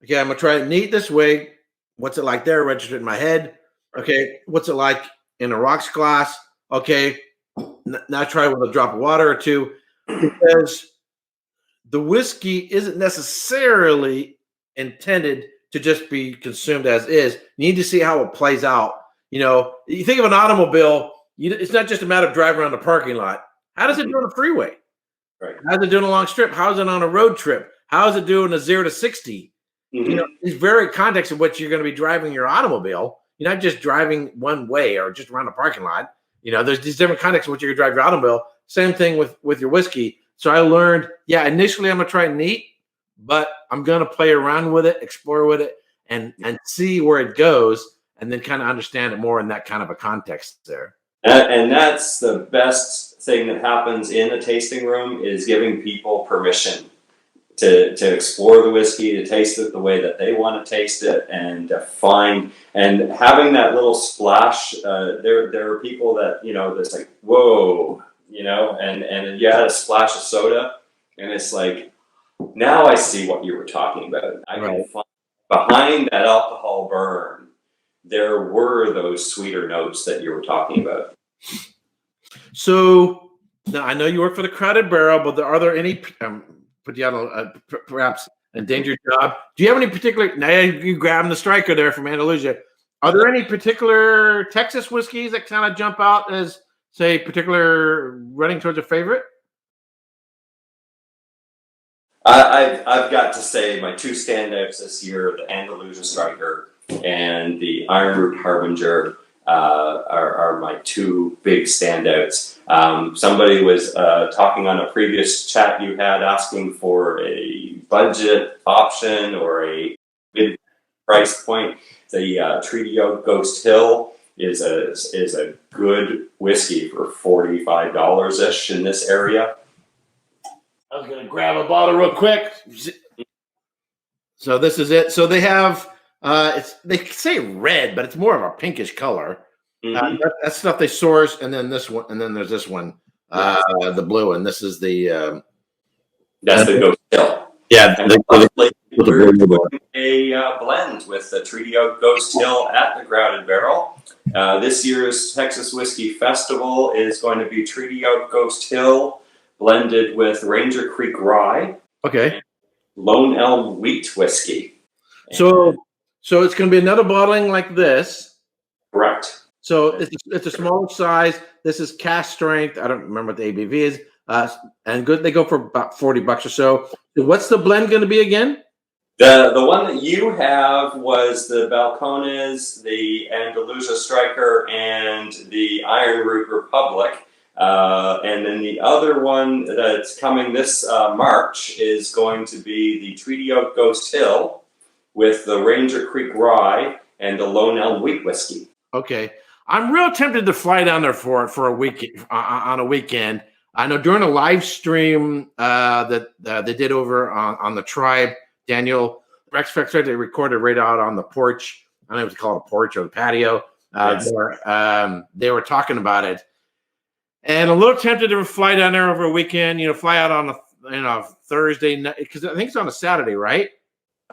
Okay, I'm gonna try it neat this way. What's it like there? Register it in my head. Okay, what's it like in a rocks glass? Okay, now try it with a drop of water or 2, because the whiskey isn't necessarily intended to just be consumed as is. You need to see how it plays out. You know, you think of an automobile, it's not just a matter of driving around the parking lot. How does it do on a freeway? Right. How's it doing a long strip? How's it on a road trip? How's it doing a 0 to 60? You know, these very context of what you're going to be driving your automobile. You're not just driving one way or just around the parking lot. You know, there's these different contexts of what you're going to drive your automobile. Same thing with your whiskey. So I learned, initially I'm going to try it neat, but I'm going to play around with it, explore with it, and see where it goes, and then kind of understand it more in that kind of a context there. And that's the best thing that happens in a tasting room, is giving people permission to explore the whiskey, to taste it the way that they want to taste it, and to find, and having that little splash. There are people that, you know, that's like, whoa, you know, and you had a splash of soda, and it's like, now I see what you were talking about. I can find behind that alcohol burn, there were those sweeter notes that you were talking about. So now I know you work for the Crowded Barrel, but are there any put you on a perhaps endangered job? Do you have any particular? Now you grabbing the striker there from Andalusia. Are there any particular Texas whiskeys that kind of jump out as, say, particular running towards a favorite? I've got to say my two standouts this year, the Andalusia Striker and the Iron Root Harbinger, are my two big standouts. Somebody was talking on a previous chat you had, asking for a budget option or a mid price point. The Treaty Oak Ghost Hill is a good whiskey for $45 ish in this area. I was gonna grab a bottle real quick. So this is it. So they have they say red, but it's more of a pinkish color. Mm-hmm. That's stuff they source, and then this one, and then there's this one, the blue one. This is the that's the Ghost Hill. Yeah, we're doing a blend with the Treaty Oak Ghost Hill at the Grouted Barrel. This year's Texas Whiskey Festival is going to be Treaty Oak Ghost Hill blended with Ranger Creek Rye. Okay. Lone Elm Wheat Whiskey. So it's going to be another bottling like this. Correct. So it's a smaller size. This is cast strength. I don't remember what the ABV is. And good. They go for about $40 or so. What's the blend going to be again? The one that you have was the Balcones, the Andalusia Striker, and the Iron Root Republic. And then the other one that's coming this March is going to be the Treaty Oak Ghost Hill with the Ranger Creek Rye and the Lone Elm Wheat Whiskey. Okay. I'm real tempted to fly down there for a week on a weekend. I know during a live stream that they did over on the Tribe, Daniel Rex they recorded right out on the porch. I don't know if it's called a porch or the patio. Yes. They were talking about it. And a little tempted to fly down there over a weekend, fly out on a Thursday night, because I think it's on a Saturday, right?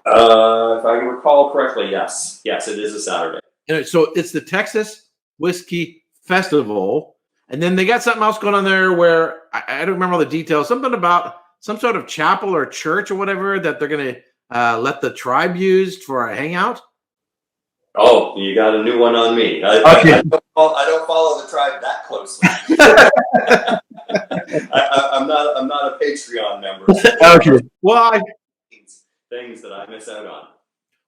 If I can recall correctly, yes. Yes, it is a Saturday. And so it's the Texas Whiskey Festival. And then they got something else going on there where I don't remember all the details, something about some sort of chapel or church or whatever that they're going to let the tribe use for a hangout. Oh, you got a new one on me. I don't follow the tribe that closely. I'm not a Patreon member. Okay. Well, things that I miss out on.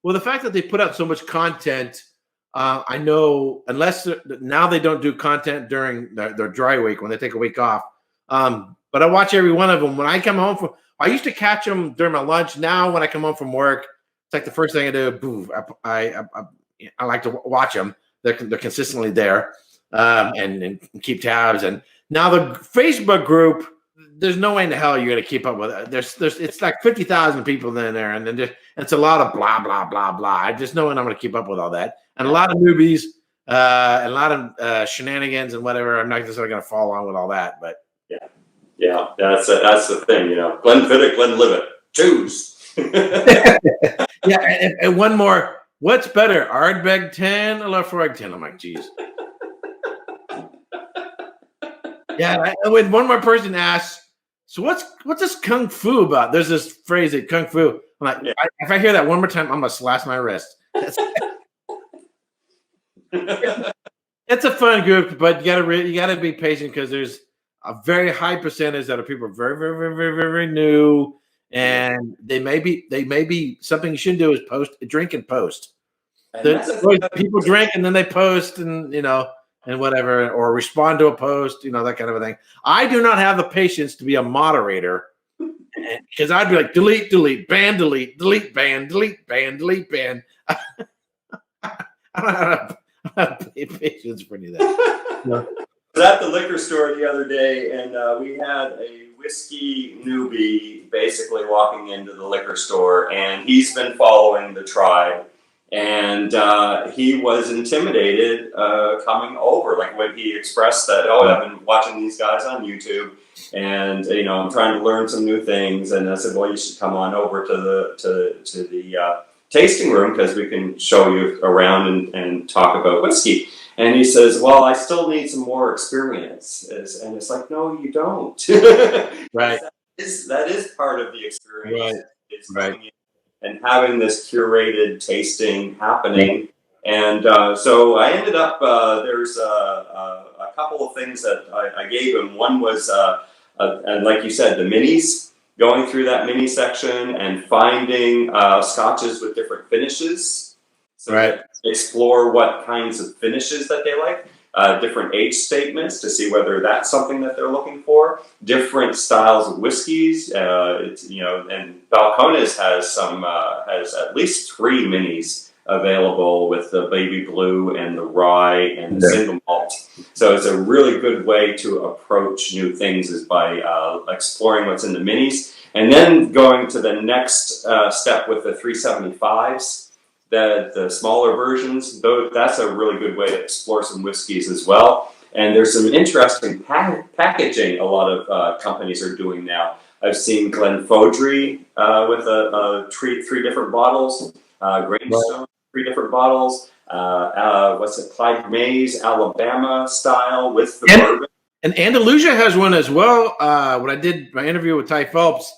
Well, the fact that they put out so much content, I know, unless now they don't do content during their dry week when they take a week off. But I watch every one of them. When I come home I used to catch them during my lunch. Now, when I come home from work, it's like the first thing I do. Boo! I like to watch them. They're consistently there and keep tabs. And now the Facebook group, there's no way in the hell you're going to keep up with it. It's like 50,000 people in there, and then it's a lot of blah blah blah blah. I just know when I'm going to keep up with all that, and a lot of newbies, and a lot of shenanigans and whatever. I'm not necessarily going to follow along with all that, but yeah, that's the thing, Glenn Fiddick, Glenn Livett, choose. Yeah, and one more. What's better, Ardbeg 10 or Laphroaig 10? I'm like, geez. Yeah, when one more person asks, so what's this kung fu about? There's this phrase at kung fu. I'm like, yeah. If I hear that one more time, I'm gonna slash my wrist. It's a fun group, but you gotta be patient because there's a very high percentage that are people very, very, very, very, very new. And they may be something you shouldn't do is drink and post. People drink and then they post and and whatever, or respond to a post, that kind of a thing. I do not have the patience to be a moderator because I'd be like delete, ban, delete, ban, delete, ban, delete, ban. I don't have patience for any of that. I was at the liquor store the other day, and we had a whiskey newbie basically walking into the liquor store, and he's been following the tribe, and he was intimidated coming over. Like when he expressed that, I've been watching these guys on YouTube, and I'm trying to learn some new things. And I said, well, you should come on over to the tasting room because we can show you around and talk about whiskey. And he says, well, I still need some more experience. And it's like, no, you don't. Right. That is part of the experience. Right. Coming in and having this curated tasting happening. And so I ended up, there's a couple of things that I gave him. One was, and like you said, the minis. going through that mini section and finding scotches with different finishes. So Right. explore what kinds of finishes that they like. Different age statements to see whether that's something that they're looking for. Different styles of whiskeys. And Balcones has at least 3 minis available with the baby blue and the rye and the single malt. So it's a really good way to approach new things is by exploring what's in the minis, and then going to the next step with the 375s. The smaller versions, though, that's a really good way to explore some whiskeys as well. And there's some interesting packaging a lot of companies are doing now. I've seen Glenfodry with three different bottles, Gravestone, 3 different bottles. Clyde Mays, Alabama style with the bourbon. And Andalusia has one as well. When I did my interview with Ty Phelps,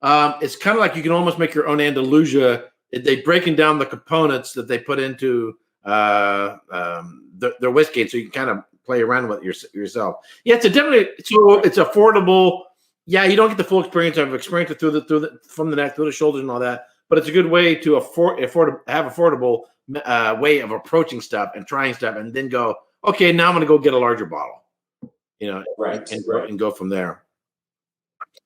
it's kind of like you can almost make your own Andalusia. They breaking down the components that they put into their whiskey, so you can kind of play around with yourself. Yeah, it's affordable. Yeah, you don't get the full experience. I've experienced it from the neck through the shoulders and all that, but it's a good way to have affordable way of approaching stuff and trying stuff, and then go, okay, now I'm going to go get a larger bottle, and go from there.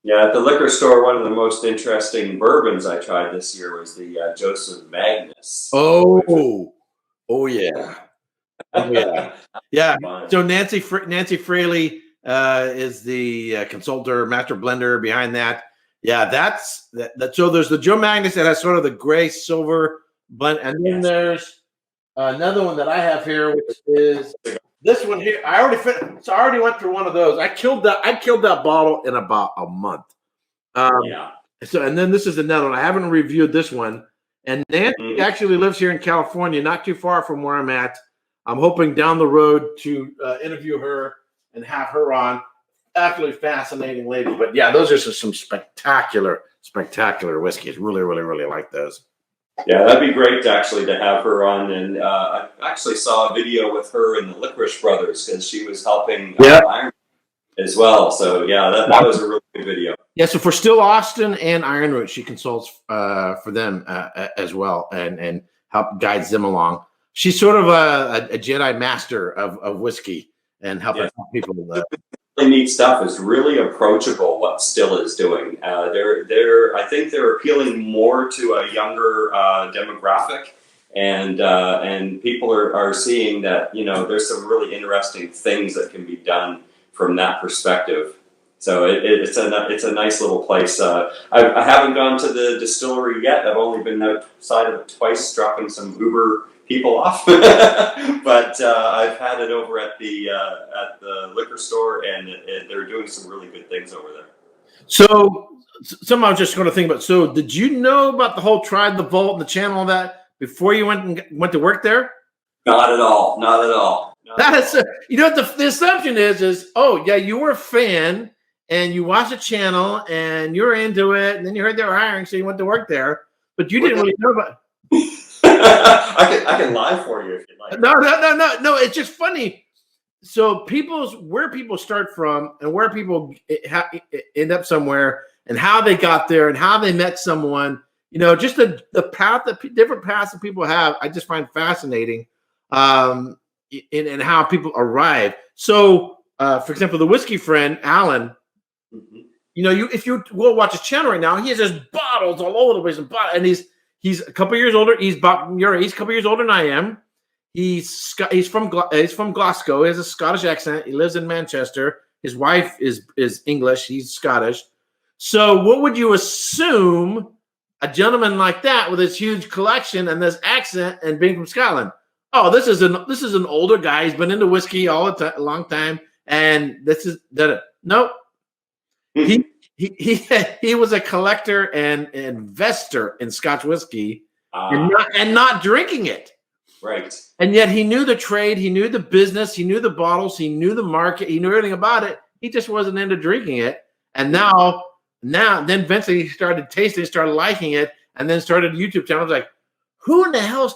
Yeah, at the liquor store, one of the most interesting bourbons I tried this year was the Joseph Magnus. Oh yeah, yeah. So Nancy Fraley is the consultant, master blender behind that. Yeah, that's that. So there's the Joe Magnus that has sort of the gray silver blend, and then there's another one that I have here, which is this one here. I already went through one of those. I killed that bottle in about a month. So, and then this is another one. I haven't reviewed this one. And Nancy actually lives here in California, not too far from where I'm at. I'm hoping down the road to interview her and have her on. Absolutely fascinating lady. But yeah, those are some spectacular whiskeys. Really, really, really like those. Yeah, that'd be great to have her on. And I actually saw a video with her and the Licorice Brothers because she was helping Iron as well. So yeah, that was a really good video. Yeah, so for Still Austin and Ironroot, she consults for them as well and guides them along. She's sort of a Jedi master of whiskey and helping people. Really neat stuff. Is really approachable what Still is doing. I think they're appealing more to a younger demographic, and people are seeing that there's some really interesting things that can be done from that perspective. So it's a nice little place. I haven't gone to the distillery yet. I've only been outside of it twice, dropping some Uber people off. But I've had it over at the liquor store, and they're doing some really good things over there. So, something I was just going to think about. So, did you know about the whole Tribe the Vault and the channel, all that before you went to work there? Not at all. Not at all. That is, the assumption is, oh yeah, you were a fan. And you watched the channel, and you were into it, and then you heard they were hiring, so you went to work there. But you didn't really know about it. I can lie for you if you like. No. It's just funny. So where people start from, and where people end up somewhere, and how they got there, and how they met someone. Just the different paths that people have. I just find fascinating, in how people arrive. So, for example, the whiskey friend Alan. If you go watch his channel right now, he has just bottles all over the place, and he's a couple years older. He's about your age, a couple years older than I am. He's from Glasgow. He has a Scottish accent. He lives in Manchester. His wife is English. He's Scottish. So, what would you assume a gentleman like that with this huge collection and this accent and being from Scotland? Oh, this is an older guy. He's been into whiskey a long time, and this is that. Nope. He was a collector and investor in Scotch whiskey and not drinking it. Right. And yet he knew the trade, he knew the business, he knew the bottles, he knew the market, he knew everything about it. He just wasn't into drinking it. And then eventually he started tasting, started liking it, and then started a YouTube channel. I was like, who in the hell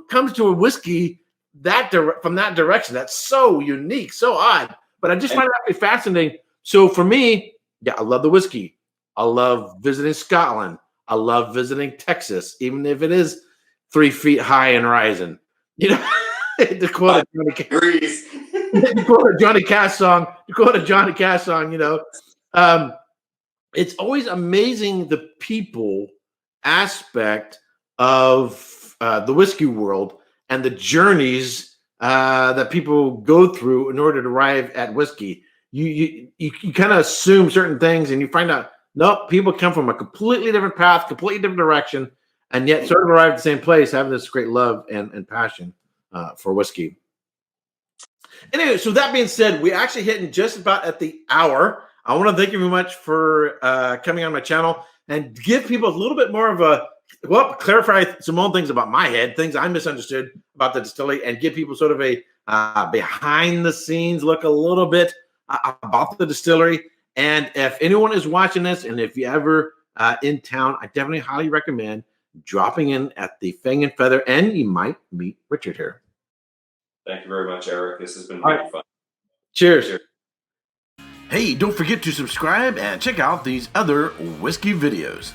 comes to a whiskey from that direction? That's so unique, so odd. But I just find it fascinating. So for me, yeah, I love the whiskey. I love visiting Scotland. I love visiting Texas, even if it is 3 feet high and rising. You know, to quote a Johnny, Agrees. to quote a Johnny Cash song. To quote a Johnny Cash song. You know, it's always amazing the people aspect of the whiskey world and the journeys that people go through in order to arrive at whiskey. You kind of assume certain things, and you find out nope, people come from a completely different path, completely different direction, and yet sort of arrive at the same place, having this great love and passion for whiskey. Anyway, so that being said, we actually hitting just about at the hour. I want to thank you very much for coming on my channel and give people a little bit more of a, well, clarify some old things about my head, things I misunderstood about the distillery, and give people sort of a behind the scenes look a little bit about the distillery. And if anyone is watching this, and if you ever in town, I definitely highly recommend dropping in at the Fang and Feather, and you might meet Richard here. Thank you very much, Eric. This has been really fun. Cheers. Cheers. Hey, don't forget to subscribe and check out these other whiskey videos.